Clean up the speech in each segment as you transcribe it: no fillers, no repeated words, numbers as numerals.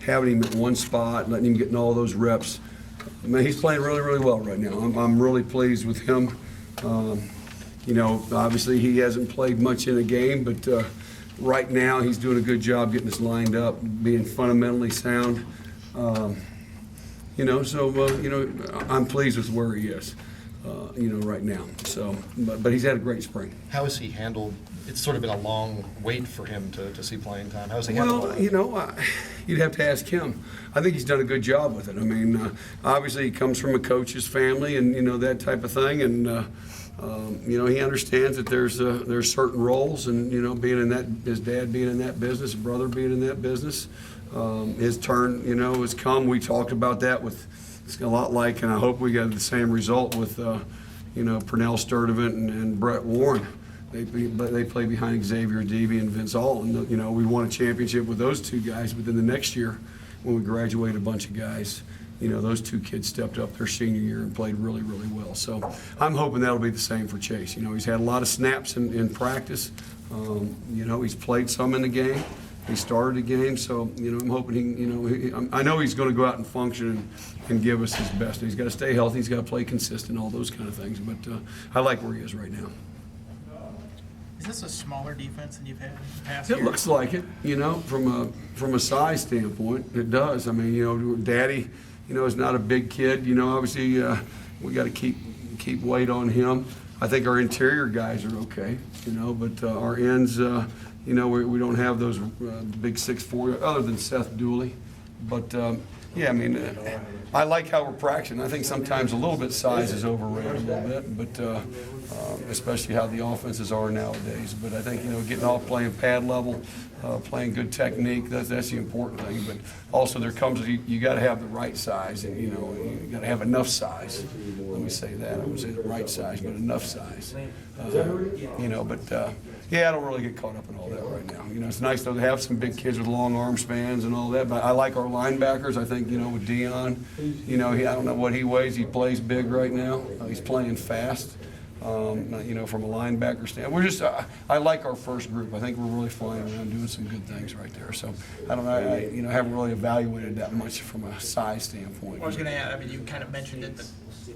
having him at one spot, letting him get in all those reps. Man, he's playing really, really well right now. I'm really pleased with him. You know, obviously he hasn't played much in a game, but right now he's doing a good job getting us lined up, being fundamentally sound. You know, so you know, I'm pleased with where he is. You know, right now. So, but he's had a great spring. How has he handled? It's sort of been a long wait for him to see playing time. How has he handled Well, that? you know, you'd have to ask him. I think he's done a good job with it. I mean, obviously he comes from a coach's family, and you know that type of thing, and you know he understands that there's certain roles, and you know being in that, his dad being in that business, his brother being in that business, his turn, you know, has come. We talked about that with. It's a lot like, and I hope we got the same result with, you know, Pernell Sturdivant and Brett Warren. They play behind Xavier Deavy and Vince All, and you know we won a championship with those two guys. But then the next year, when we graduated a bunch of guys, you know those two kids stepped up their senior year and played really, really well. So I'm hoping that'll be the same for Chase. You know, he's had a lot of snaps in practice. You know, he's played some in the game. He started a game, so you know I'm hoping he, you know, I know he's going to go out and function and give us his best. He's got to stay healthy. He's got to play consistent, all those kind of things. But I like where he is right now. Is this a smaller defense than you've had in the past It year? looks like it, you know, from a size standpoint. It does. I mean, you know, Daddy, you know, is not a big kid. You know, obviously we got to keep weight on him. I think our interior guys are okay, you know, but our ends, you know, we don't have those big 6'4", other than Seth Dooley. But yeah, I mean, I like how we're practicing. I think sometimes a little bit size is overrated a little bit, but especially how the offenses are nowadays. But I think, you know, getting off playing pad level, playing good technique, that's the important thing. But also there comes, you got to have the right size, and, you know, you got to have enough size. Let me say that. I wouldn't say the right size, but enough size. You know, but yeah, I don't really get caught up in all that right now. You know, it's nice though to have some big kids with long arm spans and all that, but I like our linebackers. I think, you know, with Dion, you know, I don't know what he weighs. He plays big right now. He's playing fast. You know, from a linebacker stand, we're just. I like our first group. I think we're really flying around doing some good things right there. So I don't know. I you know haven't really evaluated that much from a size standpoint. I was going to add, I mean, you kind of mentioned it, the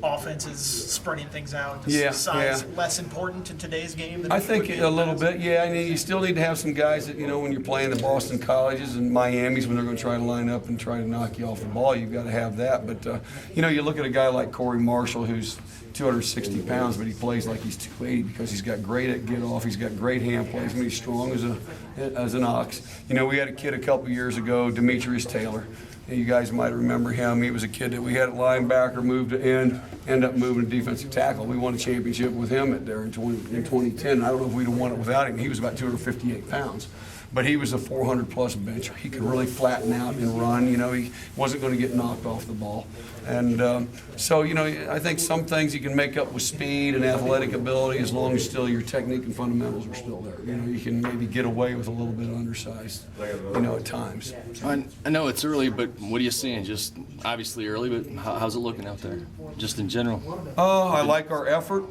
offense is spreading things out. Is Yeah, size yeah. less important in today's game than I it think would be in a the little past? bit, yeah. I mean, you still need to have some guys that, you know, when you're playing the Boston colleges and Miami's, when they're going to try to line up and try to knock you off the ball, you've got to have that. But, you know, you look at a guy like Corey Marshall, who's 260 pounds, but he plays like he's 280 because he's got great at get off. He's got great hand plays. I mean, he's strong as an ox. You know, we had a kid a couple years ago, Demetrius Taylor. You guys might remember him. He was a kid that we had at linebacker, moved to end, ended up moving to defensive tackle. We won a championship with him in 2010. I don't know if we'd have won it without him. He was about 258 pounds. But he was a 400-plus bencher. He could really flatten out and run. You know, he wasn't going to get knocked off the ball. And so, you know, I think some things you can make up with speed and athletic ability as long as still your technique and fundamentals are still there. You know, you can maybe get away with a little bit of undersized, you know, at times. I know it's early, but what are you seeing? Just obviously early, but how's it looking out there, just in general? I like our effort.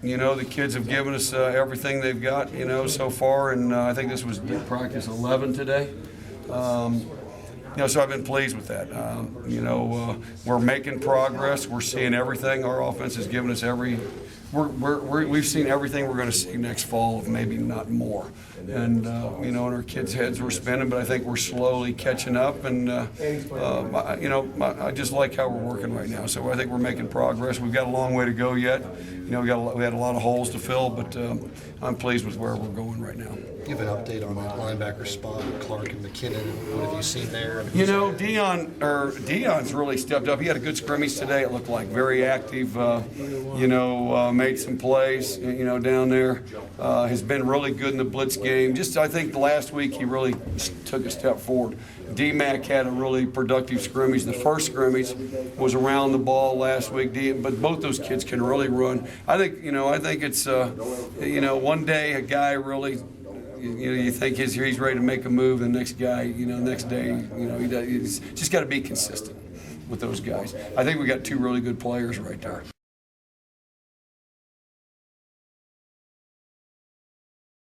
You know, the kids have given us everything they've got, you know, so far, and I think this was practice 11 today. You know, so I've been pleased with that. You know, we're making progress. We're seeing everything. Our offense has given us we've seen everything we're going to see next fall, maybe not more. And, you know, and our kids' heads were spinning, but I think we're slowly catching up. And, you know, I just like how we're working right now. So I think we're making progress. We've got a long way to go yet. You know, we had a lot of holes to fill, but I'm pleased with where we're going right now. Give an update on that linebacker spot, Clark and McKinnon. What have you seen there? You know, Dion's really stepped up. He had a good scrimmage today. It looked like very active. You know, made some plays. You know, down there, has been really good in the blitz game. Just I think last week he really took a step forward. D-Mac had a really productive scrimmage. The first scrimmage was around the ball last week, but both those kids can really run. I think it's you know, one day a guy really. You know, you think he's ready to make a move, the next guy, you know, next day, you know, he's just got to be consistent with those guys. I think we got two really good players right there.